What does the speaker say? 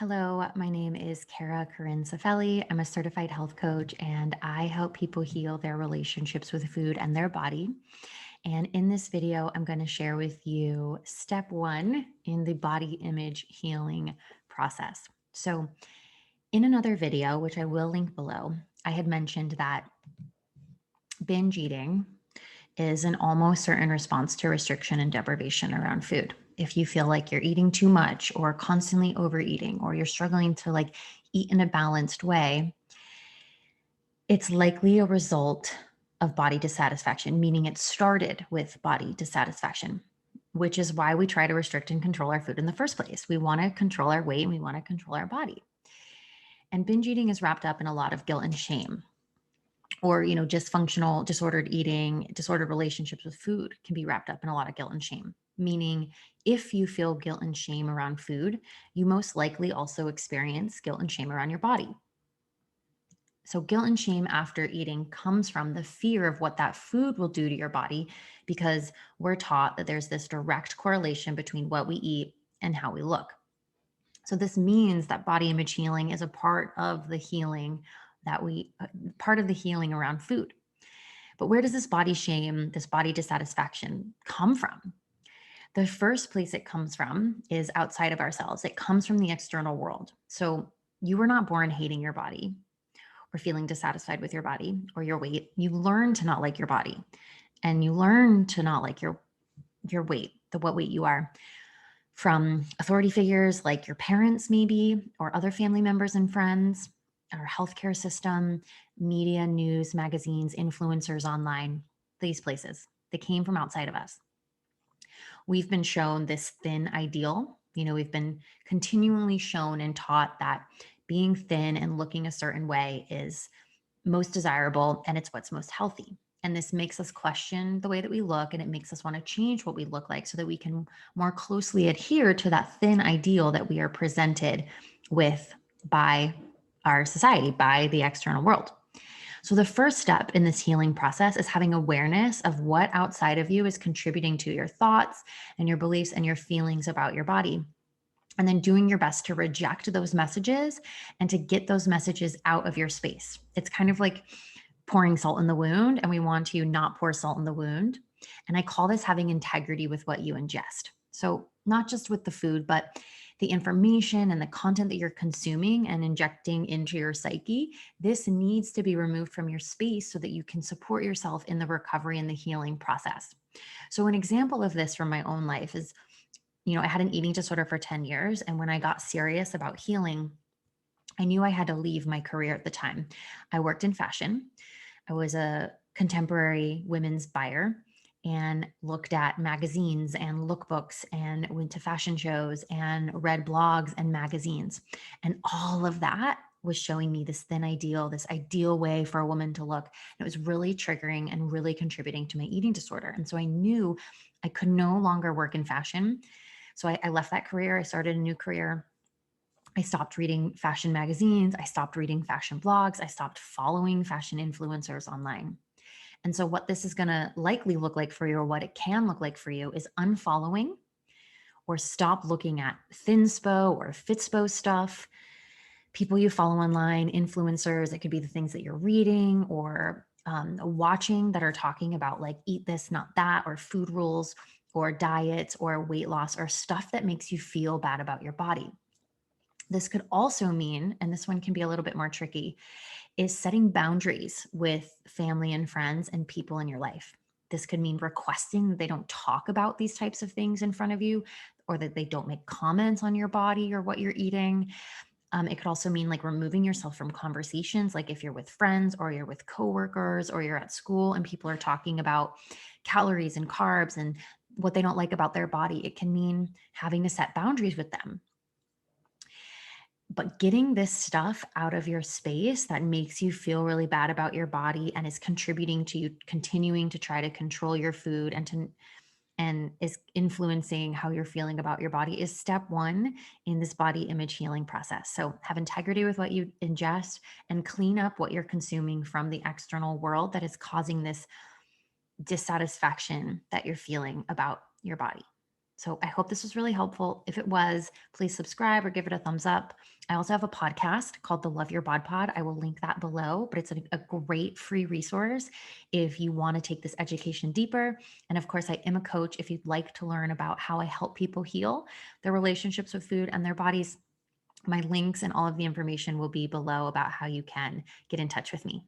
Hello, my name is Kara Corinne Safelli. I'm a certified health coach and I help people heal their relationships with food and their body. And in this video, I'm going to share with you step one in the body image healing process. So, in another video, which I will link below, I had mentioned that binge eating is an almost certain response to restriction and deprivation around food. If you feel like you're eating too much or constantly overeating or you're struggling to eat in a balanced way, it's likely a result of body dissatisfaction, meaning it started with body dissatisfaction, which is why we try to restrict and control our food in the first place. We want to control our weight and we want to control our body. And binge eating is wrapped up in a lot of guilt and shame, or dysfunctional disordered eating, disordered relationships with food can be wrapped up in a lot of guilt and shame, meaning if you feel guilt and shame around food, you most likely also experience guilt and shame around your body. So guilt and shame after eating comes from the fear of what that food will do to your body, because we're taught that there's this direct correlation between what we eat and how we look. So this means that body image healing is a part of the healing part of the healing around food. But where does this body shame, this body dissatisfaction come from? The first place it comes from is outside of ourselves. It comes from the external world. So you were not born hating your body or feeling dissatisfied with your body or your weight. You learn to not like your body, and you learn to not like your weight, what weight you are, from authority figures like your parents, maybe, or other family members and friends, our healthcare system, media, news, magazines, influencers online, these places. They came from outside of us. We've been shown this thin ideal. We've been continually shown and taught that being thin and looking a certain way is most desirable and it's what's most healthy. And this makes us question the way that we look, and it makes us want to change what we look like so that we can more closely adhere to that thin ideal that we are presented with by our society, by the external world. So, the first step in this healing process is having awareness of what outside of you is contributing to your thoughts and your beliefs and your feelings about your body. And then doing your best to reject those messages and to get those messages out of your space. It's kind of like pouring salt in the wound, and we want to not pour salt in the wound. And I call this having integrity with what you ingest. So, not just with the food, but the information and the content that you're consuming and injecting into your psyche. This needs to be removed from your space so that you can support yourself in the recovery and the healing process. So, an example of this from my own life is, I had an eating disorder for 10 years. And when I got serious about healing, I knew I had to leave my career at the time. I worked in fashion. I was a contemporary women's buyer and looked at magazines and lookbooks and went to fashion shows and read blogs and magazines. And all of that was showing me this ideal way for a woman to look. And it was really triggering and really contributing to my eating disorder. And so I knew I could no longer work in fashion. So I left that career. I started a new career. I stopped reading fashion magazines. I stopped reading fashion blogs. I stopped following fashion influencers online. And so, what this is going to likely look like for you, or what it can look like for you, is unfollowing or stop looking at thinspo or fitspo stuff, people you follow online, influencers. It could be the things that you're reading or watching that are talking about eat this, not that, or food rules or diets or weight loss or stuff that makes you feel bad about your body. This could also mean, and this one can be a little bit more tricky, is setting boundaries with family and friends and people in your life. This could mean requesting that they don't talk about these types of things in front of you, or that they don't make comments on your body or what you're eating. It could also mean removing yourself from conversations, like if you're with friends or you're with coworkers or you're at school and people are talking about calories and carbs and what they don't like about their body. It can mean having to set boundaries with them. But getting this stuff out of your space that makes you feel really bad about your body and is contributing to you continuing to try to control your food and is influencing how you're feeling about your body is step one in this body image healing process. So have integrity with what you ingest and clean up what you're consuming from the external world that is causing this dissatisfaction that you're feeling about your body. So I hope this was really helpful. If it was, please subscribe or give it a thumbs up. I also have a podcast called the Love Your Bod Pod. I will link that below, but it's a great free resource if you want to take this education deeper. And of course, I am a coach. If you'd like to learn about how I help people heal their relationships with food and their bodies, my links and all of the information will be below about how you can get in touch with me.